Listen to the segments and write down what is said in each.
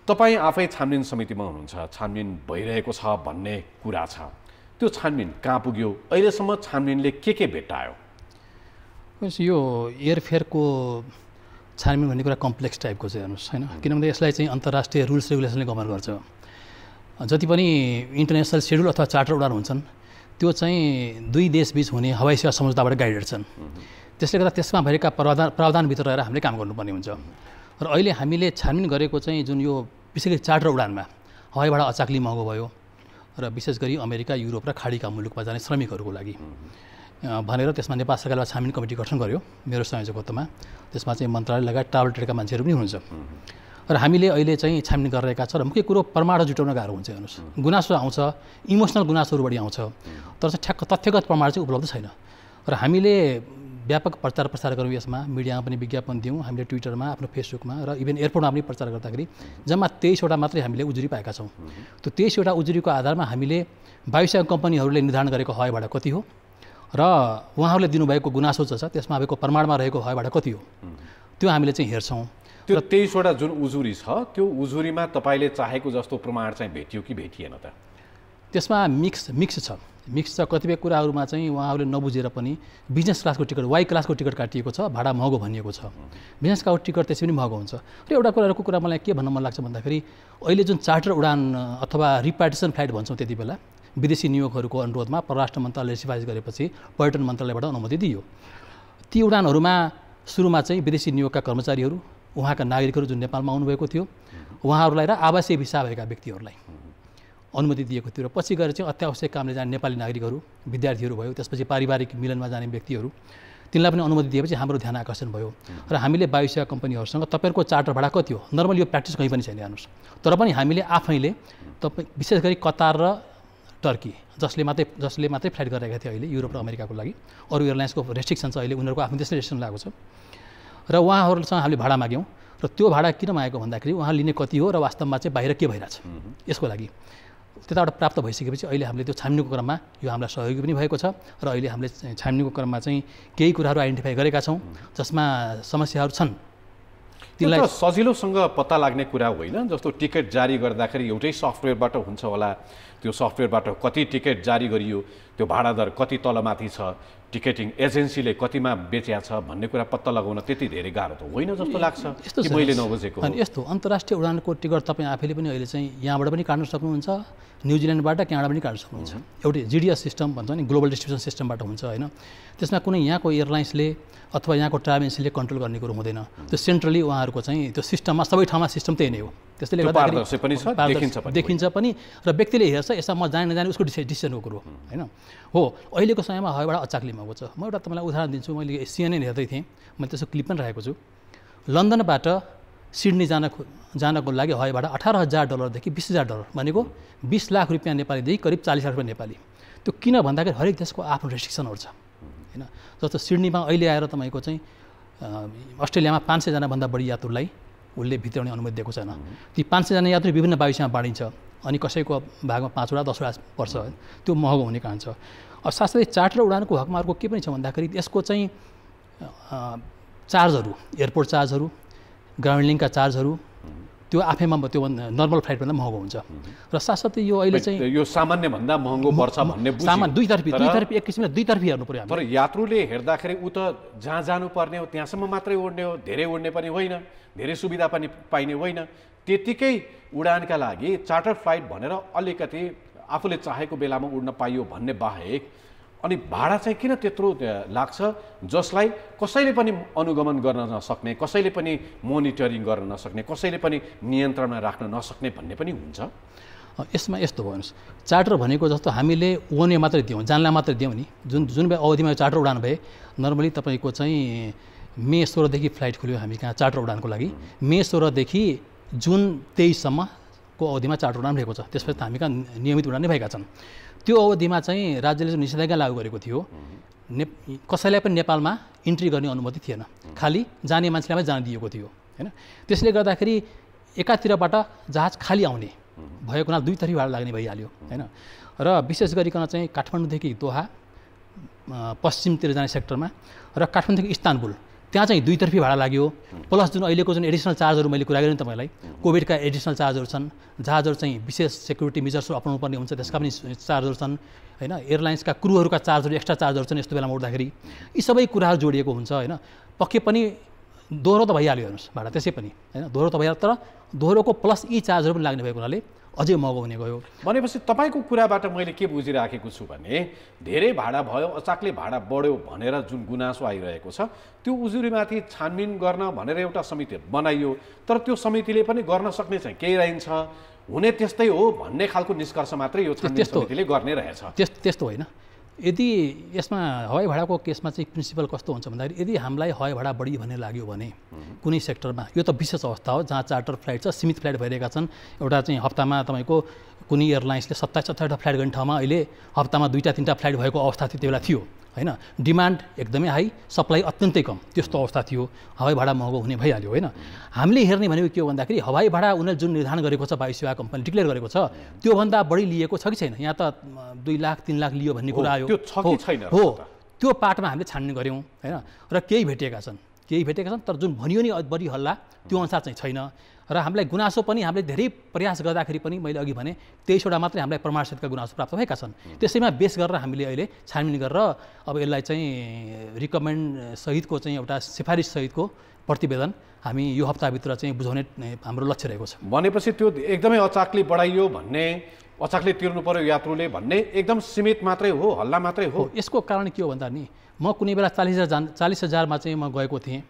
तपाईँ आफै छानबिन समितिमा हुनुहुन्छ, छानबिन भइरहेको छ भन्ने कुरा छ, त्यो छानबिन कहाँ पुग्यो, अहिलेसम्म छानबिनले के भेट्टायो? यो एयरफेयरको छानबिन भन्ने कुरा कम्प्लेक्स टाइपको चाहिँ हेर्नुहोस् होइन, किनभने यसलाई चाहिँ अन्तर्राष्ट्रिय रुल्स रेगुलेसनले गभर्न गर्छ। जति पनि इन्टरनेसनल सेड्युल अथवा चार्टर उडान हुन्छन् त्यो चाहिँ दुई देशबीच हुने हवाई सेवा सम्झौताबाट गाइडेड छन्। त्यसले गर्दा त्यसमा भएका प्रावधानभित्र रहेर हामीले काम गर्नुपर्ने हुन्छ। र अहिले हामीले छानबिन गरेको चाहिँ जुन यो विशेष गरी चार्टर उडानमा हवाई भाडा अचाकली महँगो भयो र विशेष गरी अमेरिका, युरोप र खाडीका मुलुकमा जाने श्रमिकहरूको लागि भनेर त्यसमा नेपाल सरकारले छानबिन कमिटी गठन गर्यो मेरो संयोजकत्वमा। त्यसमा चाहिँ मन्त्रालय लगायत ट्राभल ट्रेडका मान्छेहरू पनि हुनुहुन्छ। र हामीले अहिले चाहिँ छानबिन गरिरहेका छौँ। र मुख्य कुरो प्रमाण जुटाउन गाह्रो हुन्छ। हेर्नुहोस्, गुनासो आउँछ, इमोसनल गुनासोहरू बढी आउँछ, तर चाहिँ ठ्याक्क तथ्यगत प्रमाण चाहिँ उपलब्ध छैन। र हामीले व्यापक प्रचार प्रसार गऱ्यौँ यसमा, मिडियामा पनि विज्ञापन दियौँ, हामीले ट्विटरमा, आफ्नो फेसबुकमा र इभन एयरपोर्टमा पनि प्रचार गर्दाखेरि जम्मा 23वटा मात्रै हामीले उजुरी पाएका छौँ। त्यो 23वटा उजुरीको आधारमा हामीले वायुसेवा कम्पनीहरूले निर्धारण गरेको हवाई भाडा कति हो र उहाँहरूले दिनुभएको गुनासो छ त्यसमा भएको प्रमाणमा रहेको हवाई भाडा कति हो, त्यो हामीले चाहिँ हेर्छौँ। त्यो 23वटा जुन उजुरी छ त्यो उजुरीमा तपाईँले चाहेको जस्तो प्रमाण चाहिँ भेटियो कि भेटिएन त? त्यसमा मिक्स छ। कतिपय कुराहरूमा चाहिँ उहाँहरूले नबुझेर पनि बिजनेस क्लासको टिकट, वाई क्लासको टिकट काटिएको छ, भाडा महँगो भनिएको छ। बिजनेस क्लासको टिकट त्यसै पनि महँगो हुन्छ। र एउटा कुरा मलाई के भन्न मन लाग्छ भन्दाखेरि अहिले जुन चार्टर उडान अथवा रिपार्टिसन फ्लाइट भन्छौँ त्यति बेला विदेशी नियोगहरूको अनुरोधमा परराष्ट्र मन्त्रालयले सिफारिस गरेपछि पर्यटन मन्त्रालयबाट अनुमति दियो। ती उडानहरूमा सुरुमा चाहिँ विदेशी नियोगका कर्मचारीहरू, उहाँका नागरिकहरू जुन नेपालमा आउनुभएको थियो उहाँहरूलाई र आवासीय भिसा भएका व्यक्तिहरूलाई अनुमति दिएको थियो। र पछि गएर चाहिँ अत्यावश्यक कामले जाने नेपाली नागरिकहरू, विद्यार्थीहरू भयो, त्यसपछि पारिवारिक मिलनमा जाने व्यक्तिहरू, तिनलाई पनि अनुमति दिएपछि हाम्रो ध्यान आकर्षण भयो। र हामीले वायुसेवा कम्पनीहरूसँग तपाईँहरूको चार्टर भाडा कति हो, नर्मली यो प्र्याक्टिस कहीँ पनि छैन हेर्नुहोस्, तर पनि हामीले आफैले विशेष गरी कतार र टर्की जसले मात्रै फ्लाइट गरिरहेका थिए अहिले युरोप र अमेरिकाको लागि, अरू एयरलाइन्सको रेस्ट्रिक्सन छ अहिले, उनीहरूको आफ्नो देशले रेस्ट्रिक्सन लागेको छ। र उहाँहरूसँग हामीले भाडा माग्यौँ र त्यो भाडा किन मागेको भन्दाखेरि उहाँ लिने कति हो र वास्तवमा चाहिँ बाहिर के भइरहेछ यसको लागि त्यताबाट प्राप्त भइसकेपछि अहिले हामीले त्यो छान्नुको क्रममा यो हामीलाई सहयोगी पनि भएको छ। र अहिले हामीले छान्नुको क्रममा चाहिँ केही कुराहरू आइडेन्टिफाई गरेका छौँ जसमा समस्याहरू छन्। तिनलाई सजिलोसँग पत्ता लाग्ने कुरा होइन। जस्तो टिकट जारी गर्दाखेरि एउटै सफ्टवेयरबाट हुन्छ होला, त्यो सफ्टवेयरबाट कति टिकट जारी गरियो, त्यो भाडा दर कति तलमाथि छ, टिकटिङ एजेन्सीले कतिमा बेच्या छ भन्ने कुरा पत्ता लगाउन त्यति धेरै गाह्रो त होइन जस्तो लाग्छ कि मैले नबुझेको। अनि यस्तो अन्तर्राष्ट्रिय उडानको टिकट तपाईँ आफैले पनि अहिले चाहिँ यहाँबाट पनि काट्न सक्नुहुन्छ, न्युजिल्यान्डबाट क्यानाडा पनि काट्न सक्नुहुन्छ। एउटै जिडिएस सिस्टम भन्छ नि, ग्लोबल डिस्ट्रिब्युसन सिस्टमबाट हुन्छ होइन। त्यसमा कुनै यहाँको एयरलाइन्सले अथवा यहाँको ट्राभल एजेन्सीले कन्ट्रोल गर्ने कुरो हुँदैन। त्यो सेन्ट्रली उहाँहरूको चाहिँ त्यो सिस्टममा सबै ठाउँमा सिस्टम त्यही नै हो। त्यसैले गर्दाखेरि देखिन्छ पनि र व्यक्तिले हेर्छ यसमा म जाने नजाने उसको डिसिजनको कुरो होइन हो। अहिलेको समयमा हवाईबाट अचाकली महँगो छ। म एउटा तपाईँलाई उदाहरण दिन्छु। मैले CNN हेर्दै थिएँ, मैले त्यसको क्लिप पनि राखेको छु। लन्डनबाट सिडनी जानको लागि हवाई भाडा $18,000 $20,000 भनेको 20 लाख रुपियाँ नेपालीदेखि करिब 40 लाख रुपियाँ नेपाली। त्यो किन भन्दाखेरि हरेक देशको आफ्नो रेस्ट्रिक्सनहरू छ होइन। जस्तो सिडनीमा अहिले आएर तपाईँको चाहिँ अस्ट्रेलियामा 500 जनाभन्दा बढी यात्रुलाई उसले भित्राउने अनुमति दिएको छैन। ती 500 जना यात्रु विभिन्न वायुसेवामा बाँडिन्छ अनि कसैको भागमा 5 वटा 10 वटा पर्छ, त्यो महँगो हुने कारण छ। साथसाथै चार्टर उडानको हकमा अर्को के पनि छ भन्दाखेरि यसको चाहिँ चार्जहरू, एयरपोर्ट चार्जहरू, ग्राउन्ड लिङ्कका चार्जहरू त्यो आफैमा त्यो नर्मल फ्लाइटभन्दा महँगो हुन्छ। र साथसाथै यो अहिले चाहिँ यो सामान्यभन्दा महँगो पर्छ भन्ने बुझियो। सामान दुईतर्फी एक किसिमले दुईतर्फी हेर्नु पर्यो। तर यात्रुले हेर्दाखेरि ऊ त जहाँ जानुपर्ने हो त्यहाँसम्म मात्रै उड्ने हो, धेरै उड्ने पनि होइन, धेरै सुविधा पनि पाइने होइन। त्यतिकै उडानका लागि चार्टर फ्लाइट भनेर अलिकति आफूले चाहेको बेलामा उड्न पाइयो भन्ने बाहेक अनि भाडा चाहिँ किन त्यत्रो लाग्छ जसलाई कसैले पनि अनुगमन गर्न नसक्ने, कसैले पनि मोनिटरिङ गर्न नसक्ने, कसैले पनि नियन्त्रणमा राख्न नसक्ने भन्ने पनि हुन्छ। यसमा यस्तो भन्नुहोस्, चार्टर भनेको जस्तो हामीले ओने मात्रै दियौँ, जानलाई मात्रै दियौँ नि। जुन अवधिमा चार्टर उडान भए नर्मली तपाईँको चाहिँ मे 16 देखि फ्लाइट खुल्यो हामी कहाँ चार्टर उडानको लागि। मे 16 देखि जुन 23 सम्मको अवधिमा चार्टर उडान भएको छ। त्यसपछि हामी कहाँ नियमित उडान नै भएका छन्। त्यो अवधिमा चाहिँ राज्यले जुन निषेधाज्ञा लागू गरेको थियो, कसैलाई पनि नेपालमा इन्ट्री गर्ने अनुमति थिएन, खालि जाने मान्छेलाई मात्रै जान दिएको थियो होइन। त्यसले गर्दाखेरि एकातिरबाट जहाज खाली आउने भएको हुनाले दुईतर्फी भाडा लाग्ने भइहाल्यो होइन। र विशेष गरिकन चाहिँ काठमाडौँदेखि दोहा पश्चिमतिर जाने सेक्टरमा र काठमाडौँदेखि इस्तानबुल त्यहाँ चाहिँ दुईतर्फी भाडा लाग्यो प्लस जुन अहिलेको जुन एडिसनल चार्जहरू मैले कुरा गरेँ तपाईँलाई कोभिडका एडिसनल चार्जहरू छन् जहाजहरू चाहिँ विशेष सेक्युरिटी मेजर्सहरू अपनाउनु पर्ने हुन्छ त्यसका पनि चार्जहरू छन् होइन एयरलाइन्सका क्रुहरूका चार्जहरू एक्स्ट्रा चार्जहरू छन् यस्तो बेलामा उठ्दाखेरि यी सबै कुराहरू जोडिएको हुन्छ होइन पक्कै पनि दोहोरो त भइहाल्यो हेर्नुहोस् भाडा त्यसै पनि होइन दोहोरो त भइहाल्यो तर दोहोरोको प्लस यी चार्जहरू पनि लाग्ने भएको हुनाले अझै महँगो हुने गयो भनेपछि तपाईँको कुराबाट मैले के बुझिराखेको छु भने धेरै भाडा भयो अचाकले भाडा बढ्यो भनेर जुन गुनासो आइरहेको छ त्यो उजुरीमाथि छानबिन गर्न भनेर एउटा समिति बनाइयो तर त्यो समितिले पनि गर्न सक्ने चाहिँ केही रहन्छ हुने त्यस्तै हो भन्ने खालको निष्कर्ष मात्रै यो छानबिन समितिले गर्ने रहेछ त्यस्तो होइन यदि यसमा हवाई भाडाको केसमा चाहिँ प्रिन्सिपल कस्तो हुन्छ भन्दाखेरि यदि हामीलाई हवाई भाडा बढी भन्ने लाग्यो भने कुनै सेक्टरमा यो त विशेष अवस्था हो जहाँ चार्टर फ्लाइट छ सीमित फ्लाइट भइरहेका छन् एउटा चाहिँ हप्तामा तपाईँको कुनै एयरलाइन्सले 27-28 फ्लाइट गर्ने ठाउँमा अहिले हप्तामा 2-3 फ्लाइट भएको अवस्था त्यो बेला थियो होइन डिमान्ड एकदमै हाई सप्लाई अत्यन्तै कम त्यस्तो अवस्था थियो हवाई भाडा महँगो हुने भइहाल्यो होइन हामीले हेर्ने भनेको के हो भन्दाखेरि हवाई भाडा उनीहरूले जुन निर्धारण गरेको छ वायु सेवा कम्पनी डिक्लेयर गरेको छ त्योभन्दा बढी लिएको छ कि छैन यहाँ त 2 लाख 3 लाख लियो भन्ने कुरा आयो हो त्यो पार्टमा हामीले छान्ने गऱ्यौँ होइन र केही भेटिएका छन् तर जुन भनियो नि बढी हल्ला त्यो अनुसार चाहिँ छैन र हामीलाई गुनासो पनि हामीले धेरै प्रयास गर्दाखेरि पनि मैले अघि भने 23वटा मात्रै हामीलाई प्रमाणसहितका गुनासो प्राप्त भएका छन् त्यसैमा बेस गरेर हामीले अहिले छानबिन गरेर अब यसलाई चाहिँ रिकमेन्ड सहितको चाहिँ एउटा सिफारिस सहितको प्रतिवेदन हामी यो हप्ताभित्र चाहिँ बुझाउने हाम्रो लक्ष्य रहेको छ भनेपछि त्यो एकदमै अचाकले बढाइयो भन्ने अचाकले तिर्नु पर्यो यात्रुले भन्ने एकदम सीमित मात्रै हो हल्ला मात्रै हो यसको कारण के हो भन्दा नि म कुनै बेला 40,000मा चाहिँ म गएको थिएँ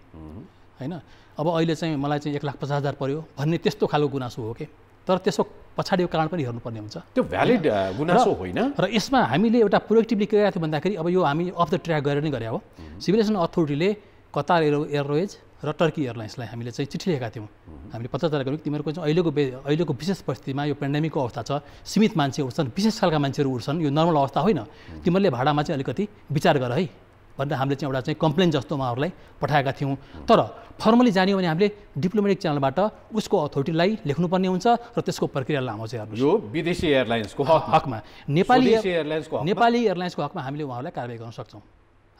होइन अब अहिले चाहिँ मलाई चाहिँ 1,50,000 पर्यो भन्ने त्यस्तो खालको गुनासो हो कि तर त्यसको पछाडिको कारण पनि हेर्नुपर्ने हुन्छ त्यो भ्यालिड गुनासो होइन र यसमा हामीले एउटा प्रोएक्टिभली के गरेका थियौँ भन्दाखेरि अब यो हामी अफ द ट्र्याक गरेर नै गरे हो सिभिल एभिएसन अथोरिटीले कतार एयरवेज र टर्की एयरलाइन्सलाई हामीले चाहिँ चिठी लेखेका थियौँ हामीले पत्राचार गऱ्यौँ तिमीहरूको चाहिँ अहिलेको विशेष परिस्थितिमा यो पेन्डेमिकको अवस्था छ सीमित मान्छे उठ्छन् विशेष खालका मान्छेहरू उठ्छन् यो नर्मल अवस्था होइन तिमीहरूले भाडामा चाहिँ अलिकति विचार गर है भनेर हामीले चाहिँ एउटा चाहिँ कम्प्लेन जस्तो उहाँहरूलाई पठाएका थियौँ तर फर्मली जान्यो भने हामीले डिप्लोमेटिक च्यानलबाट उसको अथोरिटीलाई लेख्नुपर्ने हुन्छ र त्यसको प्रक्रिया लामो चाहिँ यो विदेशी एयरलाइन्सको हकमा नेपाली एयरलाइन्सको हकमा हामीले उहाँहरूलाई कारबाही गर्न सक्छौँ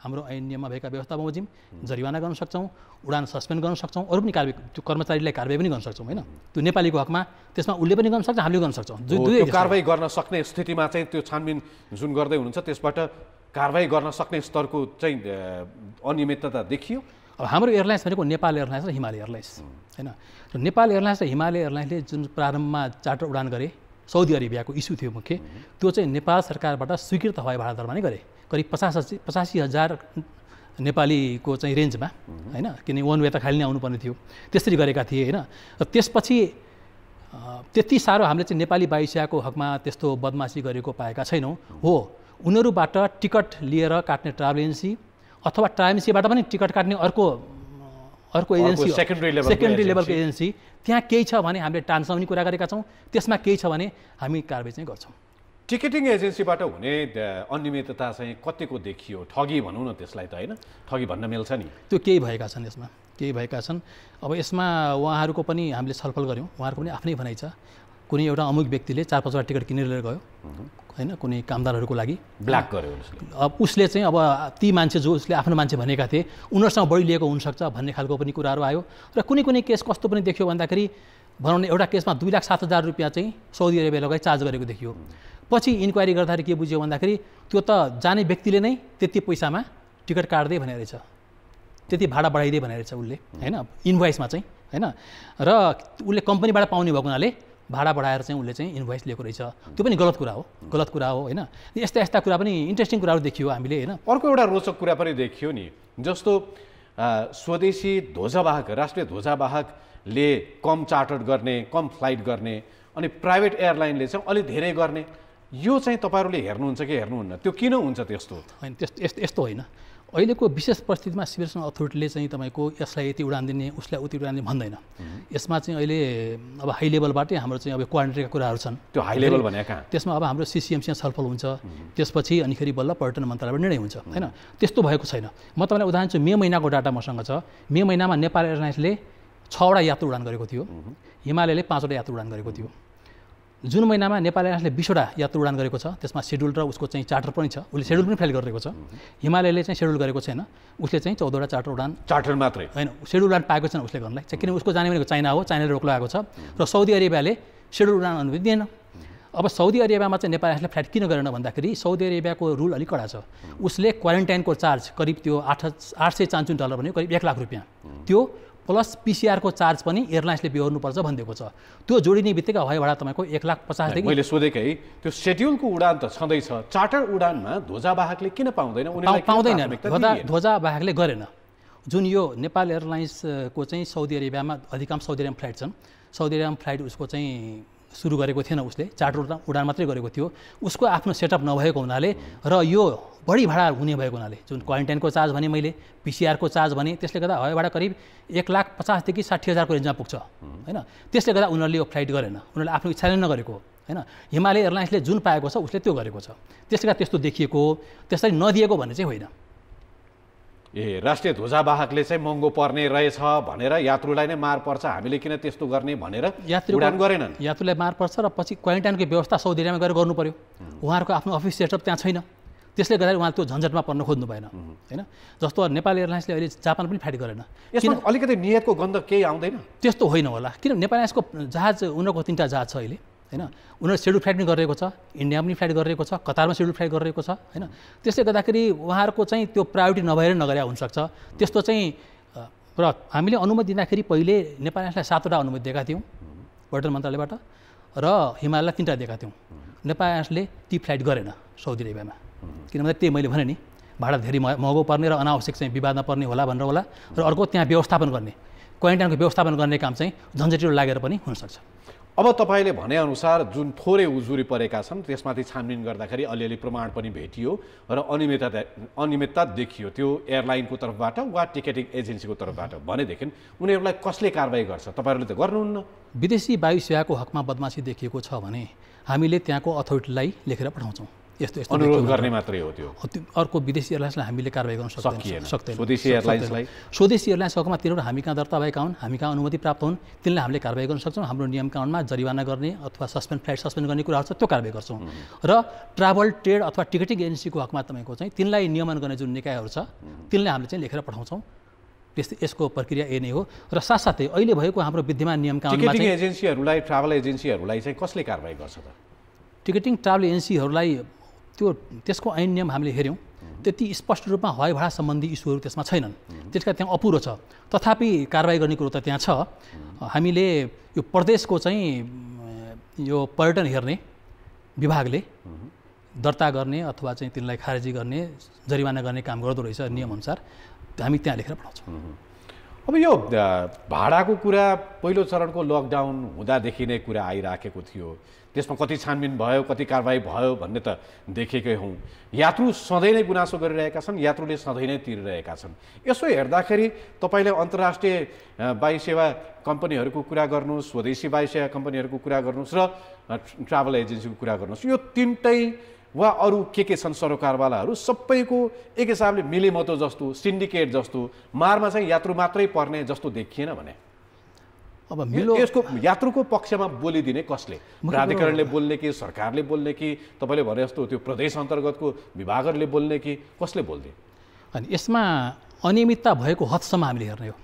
हाम्रो ऐन नियममा भएका व्यवस्था बमोजिम जरिवाना गर्न सक्छौँ उडान सस्पेन्ड गर्न सक्छौँ अरू पनि कारबाही त्यो कर्मचारीलाई कारबाही पनि गर्न सक्छौँ होइन त्यो नेपालीको हकमा त्यसमा उसले पनि गर्न सक्छ हामीले गर्न सक्छौँ त्यो कारबाही गर्न सक्ने स्थितिमा चाहिँ त्यो छानबिन जुन गर्दै हुनुहुन्छ त्यसबाट कारबाही गर्न सक्ने स्तरको चाहिँ अनियमितता देखियो अब हाम्रो एयरलाइन्स भनेको नेपाल एयरलाइन्स र हिमालय एयरलाइन्स होइन र नेपाल एयरलाइन्स र हिमालय एयरलाइन्सले जुन प्रारम्भमा चार्टर उडान गरे साउदी अरेबियाको इस्यु थियो मुख्य त्यो चाहिँ नेपाल सरकारबाट स्वीकृत हवाई भाडा दरमा नै गरे करिब 85,000 नेपालीको चाहिँ रेन्जमा होइन किनकि वान वे त खाली नै आउनुपर्ने थियो त्यसरी गरेका थिए होइन र त्यसपछि त्यति साह्रो हामीले चाहिँ नेपाली वायु सेवाको हकमा त्यस्तो बदमासी गरेको पाएका छैनौँ हो उनीहरूबाट टिकट लिएर काट्ने ट्राभल एजेन्सी अथवा ट्राभल एजेन्सीबाट पनि टिकट काट्ने अर्को एजेन्सी सेकेन्डरी लेभलको एजेन्सी त्यहाँ केही छ भने हामीले टान्साउने कुरा गरेका छौँ त्यसमा केही छ भने हामी कारबाही चाहिँ गर्छौँ टिकटिङ एजेन्सीबाट हुने अनियमितता चाहिँ कतिको देखियो ठगी भनौँ न त्यसलाई त होइन ठगी भन्न मिल्छ नि त्यो केही भएका छन् यसमा केही भएका छन् अब यसमा उहाँहरूको पनि हामीले छलफल गऱ्यौँ उहाँहरूको पनि आफ्नै भनाइ छ कुनै एउटा अमुक व्यक्तिले 4-5 टिकट किनेर लिएर गयो होइन कुनै कामदारहरूको लागि ब्ल्याक गर्यो अब उसले चाहिँ अब ती मान्छे जो उसले आफ्नो मान्छे भनेका थिए उनीहरूसँग बढी लिएको हुनसक्छ भन्ने खालको पनि कुराहरू आयो र कुनै केस कस्तो पनि देखियो भन्दाखेरि भनौँ न एउटा केसमा 2,07,000 रुपियाँ चाहिँ साउदी अरेबिया लगाई चार्ज गरेको देखियो पछि इन्क्वायरी गर्दाखेरि के बुझ्यो भन्दाखेरि त्यो त जाने व्यक्तिले नै त्यति पैसामा टिकट काट्दै भनेर रहेछ त्यति भाडा बढाइदिए भनेर रहेछ उसले होइन इन्भोइसमा चाहिँ होइन र उसले कम्पनीबाट पाउने भएको हुनाले भाडा बढाएर चाहिँ उसले चाहिँ इन्भोइस लिएको रहेछ त्यो पनि गलत कुरा हो होइन यस्ता कुरा पनि इन्ट्रेस्टिङ कुराहरू देखियो हामीले होइन अर्को एउटा रोचक कुरा पनि देखियो नि जस्तो स्वदेशी ध्वजावाहक राष्ट्रिय ध्वजावाहकले कम चार्टर गर्ने कम फ्लाइट गर्ने अनि प्राइभेट एयरलाइनले चाहिँ अलिक धेरै गर्ने यो चाहिँ तपाईँहरूले हेर्नुहुन्छ कि हेर्नुहुन्न त्यो किन हुन्छ त्यस्तो होइन यस्तो होइन अहिलेको विशेष परिस्थितिमा सिभिल एभिएसन अथोरिटीले चाहिँ तपाईँको यसलाई यति उडान दिने उसलाई उति उडान दिने भन्दैन यसमा चाहिँ अहिले अब हाई लेभलबाटै हाम्रो चाहिँ अब कोअर्डिनेटरका कुराहरू छन् त्यो हाई लेभल भने कहाँ त्यसमा अब हाम्रो सिसिएमसीमा छलफल हुन्छ त्यसपछि अनिखेरि बल्ल पर्यटन मन्त्रालयबाट निर्णय हुन्छ होइन त्यस्तो भएको छैन म तपाईँलाई उदाहरण चाहिँ मे महिनाको डाटा मसँग छ मे महिनामा नेपाल एयरलाइन्सले 6वटा यात्रु उडान गरेको थियो हिमालयले 5वटा यात्रु उडान गरेको थियो जुन महिनामा नेपाल एयरलाइन्सले 20वटा यात्रु उडान गरेको छ, त्यसमा सेड्युल र उसको चाहिँ चार्टर पनि छ, उसले सेड्युल पनि फ्लाइट गरिरहेको छ। हिमालयले चाहिँ सेड्युल गरेको छैन, उसले चाहिँ 14वटा चार्टर उडान, चार्टर मात्रै होइन सेड्युल उडान पाएको छैन उसले गर्नलाई, किनभने उसको जाने भनेको चाइना हो, चाइनाले रोक लगाएको छ र साउदी अरेबियाले सेड्युल उडान अनुमति दिएन। अब साउदी अरेबियामा चाहिँ नेपाल एयरलाइन्सले फ्लाइट किन गरेन भन्दाखेरि साउदी अरेबियाको रुल अलिक कडा छ। उसले क्वारेन्टाइनको चार्ज करिब त्यो 800 $800 भनेको करिब 1 लाख रुपियाँ, त्यो प्लस पिसिआरको चार्ज पनि एयरलाइन्सले बिहोर्नुपर्छ भनिदिएको छ। त्यो जोडिने बित्तिकै हवाई भाडा तपाईँको 1,50,000 देखि मैले सोधेकै त्यो सेड्युलको उडान त छँदैछ, चार्टर उडानमा ध्वजावाहकले किन पाउँदैन? उनीहरूलाई पाउँदैन, ध्वजावाहकले गरेन। जुन यो नेपाल एयरलाइन्सको चाहिँ साउदी अरेबियामा अधिकांश साउदी अरेबियन फ्लाइट छन्, साउदी अरेबियन फ्लाइट उसको चाहिँ सुरु गरेको थिएन, उसले चार्टर उडान मात्रै गरेको थियो, उसको आफ्नो सेटअप नभएको हुनाले र यो बढी भाडा हुने भएको हुनाले, जुन क्वारेन्टाइनको चार्ज भने मैले, पिसिआरको चार्ज भने, त्यसले गर्दा हवाई भाडा करिब 1,50,000 देखि 60,000 को रेन्जमा पुग्छ, होइन। त्यसले गर्दा उनीहरूले यो फ्लाइट गरेन, उनीहरूले आफ्नो इच्छाले नगरेको, होइन। हिमालय एयरलाइन्सले जुन पाएको छ उसले त्यो गरेको छ, त्यसले गर्दा त्यस्तो देखिएको, त्यसरी नदिएको भन्ने चाहिँ होइन। ए राष्ट्रिय ध्वजावाहकले चाहिँ महँगो पर्ने रहेछ भनेर यात्रुलाई नै मार पर्छ, हामीले किन त्यस्तो गर्ने भनेर उडान गरेनन्। यात्रुलाई मार पर्छ र पछि क्वारेन्टाइनको व्यवस्था साउदी अरेबियामा गएर गर्नु पर्यो, उहाँहरूको आफ्नो अफिस सेटअप त्यहाँ छैन, त्यसले गर्दा उहाँ त्यो झन्झटमा पर्न खोज्नु भएन, होइन। जस्तो नेपाल एयरलाइन्सले अहिले जापान पनि फ्लाइट गरेन, किन अलिकति नियतको गन्ध केही आउँदैन? त्यस्तो होइन होला, किन नेपाल एयरलाइन्सको जहाज उनीहरूको 3टा जहाज छ अहिले, होइन। उनीहरू सेड्युल फ्लाइट पनि गरिरहेको छ, इन्डिया पनि फ्लाइट गरिरहेको छ, कतारमा सेड्युल फ्लाइट गरिरहेको छ, होइन। त्यसले गर्दाखेरि उहाँहरूको चाहिँ त्यो प्रायोरिटी नभएर नगरे हुनसक्छ त्यस्तो चाहिँ। र हामीले अनुमति दिँदाखेरि पहिले नेपाल एयरलाइन्सलाई 7वटा अनुमति दिएका थियौँ पर्यटन मन्त्रालयबाट र हिमालयलाई 3टा दिएका थियौँ। नेपाल एयरलाइन्सले ती फ्लाइट गरेन साउदी अरेबियामा, किनभने त्यही मैले भने नि भाडा धेरै महँगो पर्ने र अनावश्यक चाहिँ विवादमा पर्ने होला भनेर होला, र अर्को त्यहाँ व्यवस्थापन गर्ने, क्वारेन्टाइनको व्यवस्थापन गर्ने काम चाहिँ झन्झटिलो लागेर पनि हुनसक्छ। अब तपाईँले भनेअनुसार जुन थोरै उजुरी परेका छन् त्यसमाथि छानबिन गर्दाखेरि अलिअलि प्रमाण पनि भेटियो र अनियमितता देखियो, त्यो एयरलाइनको तर्फबाट वा टिकटिङ एजेन्सीको तर्फबाट भनेदेखि उनीहरूलाई कसले कारबाही गर्छ? तपाईँहरूले त गर्नुहुन्न। विदेशी वायु सेवाको हकमा बदमासी देखिएको छ भने हामीले त्यहाँको अथोरिटीलाई लेखेर पठाउँछौँ, यस्तो अनुरोध गर्ने मात्रै हो त्यो। अर्को विदेशी एयरलाइन्सलाई हामीले कारबाही गर्न सक्दैन। स्वदेशी एयरलाइन्स हकमा तिनीहरू हामी कहाँ दर्ता भएका हुन्, हामी कहाँ अनुमति प्राप्त हुन्, तिनलाई हामीले कारबाही गर्न सक्छौँ। हाम्रो नियम कानुनमा जरिवाना गर्ने अथवा फ्लाइट सस्पेन्ड गर्ने कुराहरू छ, त्यो कारबाही गर्छौँ। र ट्राभल ट्रेड अथवा टिकटिङ एजेन्सीको हकमा तपाईँको चाहिँ तिनलाई नियमन गर्ने जुन निकायहरू छ तिनलाई हामीले चाहिँ लेखेर पठाउँछौँ। यसको प्रक्रिया यही नै हो। र साथसाथै अहिले भएको हाम्रो विद्यमान नियम कानुनमा टिकटिङ एजेन्सीहरूलाई, ट्राभल एजेन्सीहरूलाई चाहिँ कसले कारबाही गर्छ त? टिकटिङ ट्राभल एजेन्सीहरूलाई त्यसको ऐन नियम हामीले हेऱ्यौँ, त्यति स्पष्ट रूपमा हवाई भाडा सम्बन्धी इस्युहरू त्यसमा छैनन्, त्यसका त्यहाँ अपुरो छ। तथापि कारबाही गर्ने कुरो त त्यहाँ छ। हामीले यो प्रदेशको चाहिँ यो पर्यटन हेर्ने विभागले दर्ता गर्ने अथवा चाहिँ तिनलाई खारेजी गर्ने, जरिवाना गर्ने काम गर्दो रहेछ नियमअनुसार, हामी त्यहाँ लेखेर पठाउँछौँ। अब यो भाडाको कुरा पहिलो चरणको लकडाउन हुँदादेखि नै कुरा आइराखेको थियो, त्यसमा कति छानबिन भयो, कति कारबाही भयो भन्ने त देखेकै हौँ। यात्रु सधैँ नै गुनासो गरिरहेका छन्, यात्रुले सधैँ नै तिरिरहेका छन्। यसो हेर्दाखेरि तपाईँले अन्तर्राष्ट्रिय वायु सेवा कम्पनीहरूको कुरा गर्नुहोस्, स्वदेशी वायु सेवा कम्पनीहरूको कुरा गर्नुहोस् र ट्राभल एजेन्सीको कुरा गर्नुहोस्, यो तिनटै वा अरू के छन् सरोकारवालाहरू सबैको एक हिसाबले मिलेमतो जस्तो, सिन्डिकेट जस्तो, मारमा चाहिँ यात्रु मात्रै पर्ने जस्तो देखिएन भने अब यसको यात्रुको पक्षमा बोलिदिने कसले? प्राधिकरणले बोल्ने कि सरकारले बोल्ने कि तपाईँले भने जस्तो त्यो प्रदेश अन्तर्गतको विभागहरूले बोल्ने कि कसले बोल्ने? अनि यसमा अनियमितता भएको हदसम्म हामीले हेर्ने हो।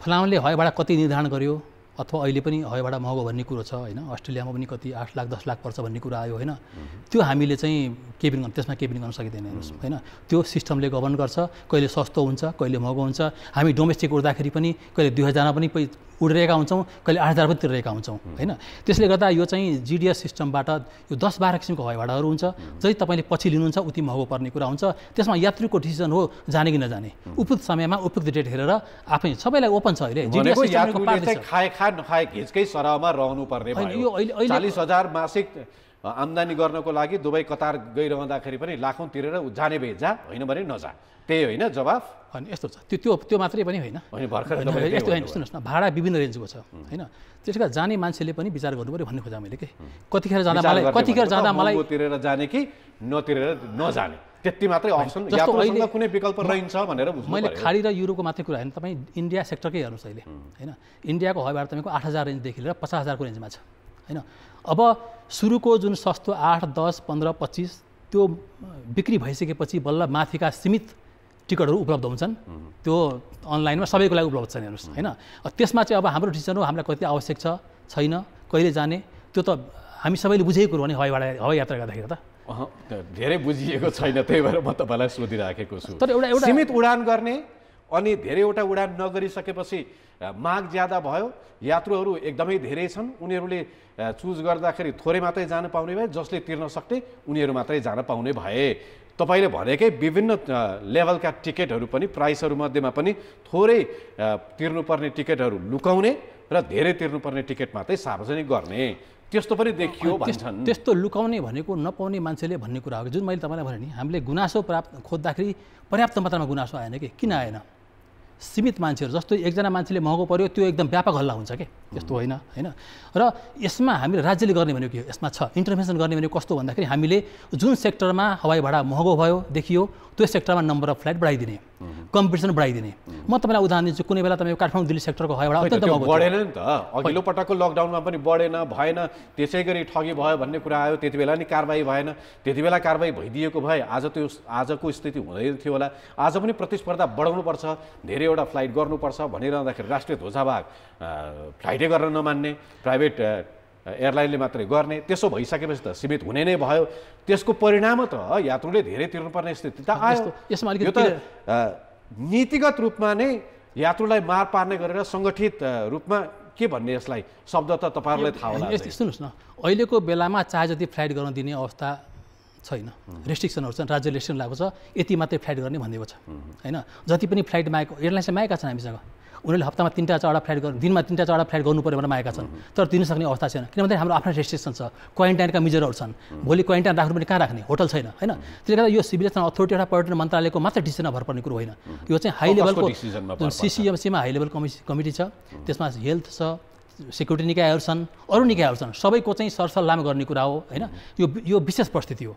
फलामले हवाई भाडा कति निर्धारण गर्यो अथवा अहिले पनि हवाई भाडा महँगो भन्ने कुरो छ, होइन। अस्ट्रेलियामा पनि कति 8 लाख 10 लाख पर्छ भन्ने कुरा आयो, होइन। त्यो हामीले चाहिँ त्यसमा केबिन गर्न सकिँदैन, होइन। त्यो सिस्टमले गभर्न गर्छ, कहिले सस्तो हुन्छ, कहिले महँगो हुन्छ। हामी डोमेस्टिक उड्दाखेरि पनि कहिले 2000 पनि उडिरहेका हुन्छौँ, कहिले 8000 पनि तिरिरहेका हुन्छौँ, होइन। त्यसले गर्दा यो चाहिँ जिडिएस सिस्टमबाट यो 10-12 किसिमको हवाई भाडाहरू हुन्छ। जति तपाईँले पछि लिनुहुन्छ उति महँगो पर्ने कुरा हुन्छ। त्यसमा यात्रुको डिसिजन हो जाने कि नजाने, उपयुक्त समयमा उपयुक्त डेट हेरेर आफै सबैलाई ओपन छ अहिले। जिडिएस सिस्टमको पार्ट चाहिँ खाए नखाए घिचकै सरहमा रहनु पर्ने भयो। 40,000 मासिक आम्दानी गर्नको लागि दुबई कतार गइरहँदाखेरि पनि लाखौँ तिरेर जाने भए जा, होइन भने नजा, त्यही होइन जवाफ? अनि यस्तो छ, त्यो मात्रै पनि होइन, यस्तो होइन। सुन्नुहोस् न, भाडा विभिन्न रेन्जको छ, होइन। त्यसले गर्दा जाने मान्छेले पनि विचार गर्नु पऱ्यो भन्ने खोजेँ मैले के। कतिखेर जाँदा मलाई तिरेर जाने कि नतिरेर नजाने, त्यति मात्रै अप्सन, यात्रुसँग कुनै विकल्प रहन्छ भनेर बुझ्नु मैले खाडी र युरोपको मात्रै कुरा होइन, तपाईँ इन्डिया सेक्टरकै हेर्नुहोस् अहिले, होइन। इन्डियाको हवाई भाडा तपाईँको 8,000 रेन्जदेखि लिएर 50,000 को रेन्जमा छ, हैन। अब सुरुको जुन सस्तो 8, 10, 15, 25 त्यो बिक्री भइसकेपछि बल्ल माथिका सीमित टिकटहरू उपलब्ध हुन्छन्। त्यो अनलाइनमा सबैको लागि उपलब्ध छन् हेर्नुहोस् हैन। त्यसमा चाहिँ अब हाम्रो डिसिजन हो, हामीलाई कति आवश्यक छ छैन, कहिले जाने, त्यो त हामी सबैले बुझेको कुरो हो नि हवाई यात्रा गर्दाखेरि त। धेरै बुझिएको छैन, त्यही भएर म तपाईँलाई सोधिराखेको छु। तर एउटा सीमित उडान गर्ने अनि धेरैवटा उडान नगरिसकेपछि माग ज्यादा भयो, यात्रुहरू एकदमै धेरै छन्, उनीहरूले चुज गर्दाखेरि थोरै मात्रै जान पाउने भए, जसले तिर्न सक्ने उनीहरू मात्रै जान पाउने भए। तपाईँले भनेकै विभिन्न लेभलका टिकटहरू पनि प्राइसहरू मध्येमा पनि थोरै तिर्नुपर्ने टिकटहरू लुकाउने र धेरै तिर्नुपर्ने टिकट मात्रै सार्वजनिक गर्ने त्यस्तो पनि देखियो भन्छन्। त्यस्तो लुकाउने भनेको नपाउने मान्छेले भन्ने कुरा हो। जुन मैले तपाईँलाई भने नि हामीले गुनासो खोज्दाखेरि पर्याप्त मात्रामा गुनासो आएन कि किन आएन? सीमित मान्छेहरू जस्तो एकजना मान्छेले महँगो पर्यो त्यो एकदम व्यापक हल्ला हुन्छ के, त्यस्तो होइन हैन। र यसमा हामीले राज्यले गर्ने भनेको के हो? यसमा छ इन्टरभेन्सन गर्ने भनेको कस्तो भन्दाखेरि हामीले जुन सेक्टरमा हवाई भाडा महँगो भयो देखियो त्यो सेक्टरमा नम्बर अफ फ्लाइट बढाइदिने, कम्पिटिसन बढाइदिने। म तपाईँलाई उदाहरण दिन्छु, कुनै बेला तपाईँको काठमाडौँ दिल्ली सेक्टरको हवाई भाडा अत्यन्त महँगो बढेन नि त, अघिल्लो पटकको लकडाउनमा पनि बढेन भएन, त्यसै गरी ठगी भयो भन्ने कुरा आयो, त्यति बेला नि कारबाही भएन, त्यति बेला कारबाही भइदिएको भए आजको स्थिति हुँदैन थियो होला। आज पनि प्रतिस्पर्धा बढाउनुपर्छ, धेरैवटा फ्लाइट गर्नुपर्छ भनिरहँदाखेरि राष्ट्रिय ध्वजाभाग फ्लाइटै गर्न नमान्ने, प्राइभेट एयरलाइनले मात्रै गर्ने, त्यसो भइसकेपछि त सीमित हुने नै भयो। त्यसको परिणाम त यात्रुले धेरै तिर्नुपर्ने स्थिति त आयो। यसमा यो त नीतिगत रूपमा नै यात्रुलाई मार पार्ने गरेर सङ्गठित रूपमा के भन्ने यसलाई शब्द त तपाईँहरूलाई थाहा होला। सुन्नुहोस् न, अहिलेको बेलामा चाहे जति फ्लाइट गर्न दिने अवस्था छैन, रेस्ट्रिक्सनहरू छन्, राज्य रेस्ट्रिक्सन लागेको छ, यति मात्रै फ्लाइट गर्ने भनिदिएको छ हैन। जति पनि फ्लाइट मागेको एयरलाइन्सले मागेका छन् हामीसँग, उनीहरूले हप्तामा 3टा 4टा फ्लाइट दिनमा 3टा 4टा फ्लाइट गर्नु पर्यो भनेर मागेका छन्, तर दिन सक्ने अवस्था छैन। किनभने हाम्रो आफ्नो रेस्ट्रिक्सन छ, क्वारेन्टाइनका मेजरहरू छन्, भोलि क्वारेन्टाइन राख्नु पनि कहाँ राख्ने, होटल छैन हैन। त्यसले गर्दा यो सिभिल एभिएसन अथोरिटी एउटा पर्यटन मन्त्रालयको मात्र डिसिजनमा भर पर्ने कुरो होइन, यो चाहिँ हाई लेभलको CCMCमा हाई लेभल कमिटी छ, त्यसमा हेल्थ छ, सेक्युरिटी निकायहरू छन्, अरू निकायहरू छन्, सबैको चाहिँ सरसल्लाहमा गर्ने कुरा हो हैन। यो विशेष परिस्थिति हो,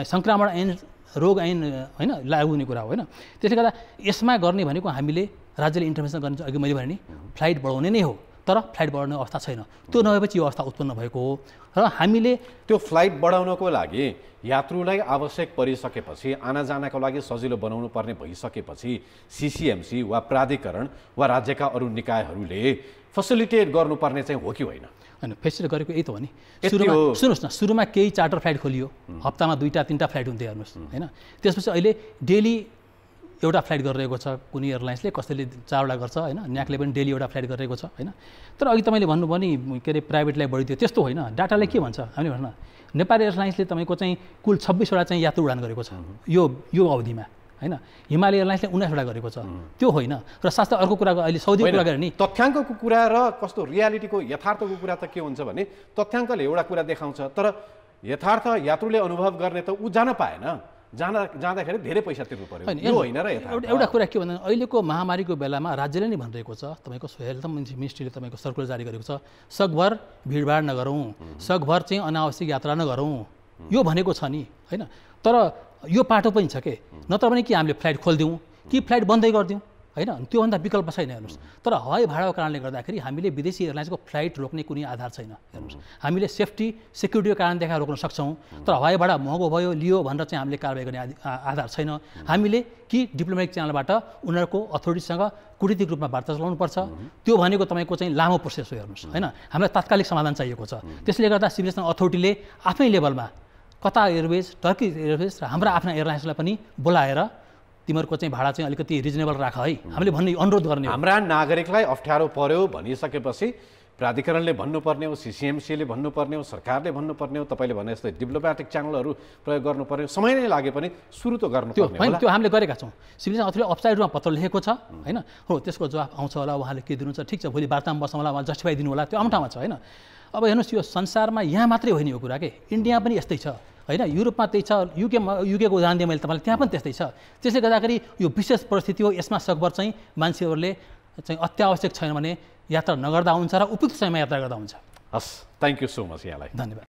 सङ्क्रमण ऐन रोग ऐन हैन लागू हुने कुरा हो हैन। त्यसले गर्दा यसमा गर्ने भनेको हामीले राज्यले इन्टरभेन्सन गर्ने, अघि मैले भने नि फ्लाइट बढाउने नै हो, तर फ्लाइट बढाउने अवस्था छैन। त्यो नभएपछि यो अवस्था उत्पन्न भएको हो। र हामीले त्यो फ्लाइट बढाउनको लागि यात्रुलाई आवश्यक परिसकेपछि, आना जानको लागि सजिलो बनाउनु पर्ने भइसकेपछि CCMC वा प्राधिकरण वा राज्यका अरू निकायहरूले फेसिलिटेट गर्नुपर्ने चाहिँ हो कि होइन? होइन, फेसिलिटेट गरेको यही त हो नि। सुन्नुहोस् न, सुरुमा केही चार्टर फ्लाइट खोलियो, हप्तामा 2टा 3टा फ्लाइट हुन्थ्यो हेर्नुहोस् हैन। त्यसपछि अहिले डेली एउटा फ्लाइट गरिरहेको छ कुनै एयरलाइन्सले, कसैले 4वटा गर्छ हैन, न्याकले पनि डेली एउटा फ्लाइट गरिरहेको छ हैन। तर अघि तपाईँले भन्नुभयो नि के अरे प्राइभेटलाई बढिदियो, त्यस्तो होइन। डाटाले के भन्छ हामीले भन्न, नेपाली एयरलाइन्सले तपाईँको चाहिँ कुल 26वटा चाहिँ यात्रु उडान गरेको छ यो अवधिमा हैन। हिमालय एयरलाइन्सले 19वटा गरेको छ, त्यो होइन। र साथै अर्को कुरा अहिले सौदीको कुरा गरे नि, तथ्याङ्कको कुरा र कस्तो रियालिटीको यथार्थको कुरा त के हुन्छ भने तथ्याङ्कले एउटा कुरा देखाउँछ, तर यथार्थ यात्रुले अनुभव गर्ने त ऊ जान पाएन, जाँदाखेरि धेरै पैसा तिर्नु पर्यो, यो होइन र यथार्थ। एउटा कुरा के भन्दा अहिलेको महामारीको बेलामा राज्यले नै भनिरहेको छ, तपाईँको हेल्थ मिनिस्ट्रीले तपाईँको सर्कुलर जारी गरेको छ, सकभर भिडभाड नगरौँ, सकभर चाहिँ अनावश्यक यात्रा नगरौँ, यो भनेको छ नि हैन। तर यो पाटो पनि छ के, नत्र भने कि हामीले फ्लाइट खोलिदिउँ कि फ्लाइट बन्दै गरिदिउँ हैन, त्योभन्दा विकल्प छैन हेर्नुहोस्। तर हवाई भाडाको कारणले गर्दाखेरि हामीले विदेशी एयरलाइन्सको फ्लाइट रोक्ने कुनै आधार छैन हेर्नुहोस्। हामीले सेफ्टी सेक्युरिटीको कारण देखाएर रोक्न सक्छौँ, तर हवाई भाडा महँगो भयो लियो भनेर चाहिँ हामीले कारबाही गर्ने आधार छैन। हामीले कि डिप्लोमेटिक च्यानलबाट उनीहरूको अथोरिटीसँग कुटनीतिक रूपमा वार्ता चलाउनुपर्छ, त्यो भनेको तपाईँको चाहिँ लामो प्रोसेस हो हेर्नुहोस् हैन। हामीलाई तात्कालिक समाधान चाहिएको छ। त्यसले गर्दा सिभिल एभिएसन अथोरिटीले आफ्नै लेभलमा कतार एयरवेज, टर्की एयरवेज र हाम्रा आफ्ना एयरलाइन्सलाई पनि बोलाएर तिमीहरूको चाहिँ भाडा चाहिँ अलिकति रिजनेबल राख है, हामीले भन्ने अनुरोध गर्ने हो। हाम्रा नागरिकलाई अप्ठ्यारो पर्यो भनिसकेपछि प्राधिकरणले भन्नुपर्ने हो, CCMCले भन्नुपर्ने हो, सरकारले भन्नुपर्ने हो, तपाईँले भने जस्तै डिप्लोमेटिक च्यानलहरू प्रयोग गर्नुपर्ने, समय नै लागे पनि सुरु त गर्नुपर्ने होला। त्यो हामीले गरेका छौँ। सिभिल एभिएसन अथोरिटीले अफसाइड रूपमा पत्र लेखेको छ हैन, हो त्यसको जवाफ आउँछ होला, उहाँले के दिनुहुन्छ ठिक छ, भोलि वार्तामा बस्छौँ होला, उहाँ जस्टिफाई दिनु होला, त्यो आफ्नो ठाउँमा छ हैन। अब हेर्नुहोस्, यो संसारमा यहाँ मात्रै होइन यो कुरा के, इन्डिया पनि यस्तै छ हैन, युरोपमा त्यही छ, युकेको उदाहरण दिएँ मैले तपाईँलाई, त्यहाँ पनि त्यस्तै छ। त्यसले गर्दाखेरि यो विशेष परिस्थिति हो, यसमा सकभर चाहिँ मान्छेहरूले चाहिँ अत्यावश्यक छैन भने यात्रा नगर्दा हुन्छ र उपयुक्त समयमा यात्रा गर्दा हुन्छ। हस्, थ्याङ्क यू सो मच यहाँलाई, धन्यवाद।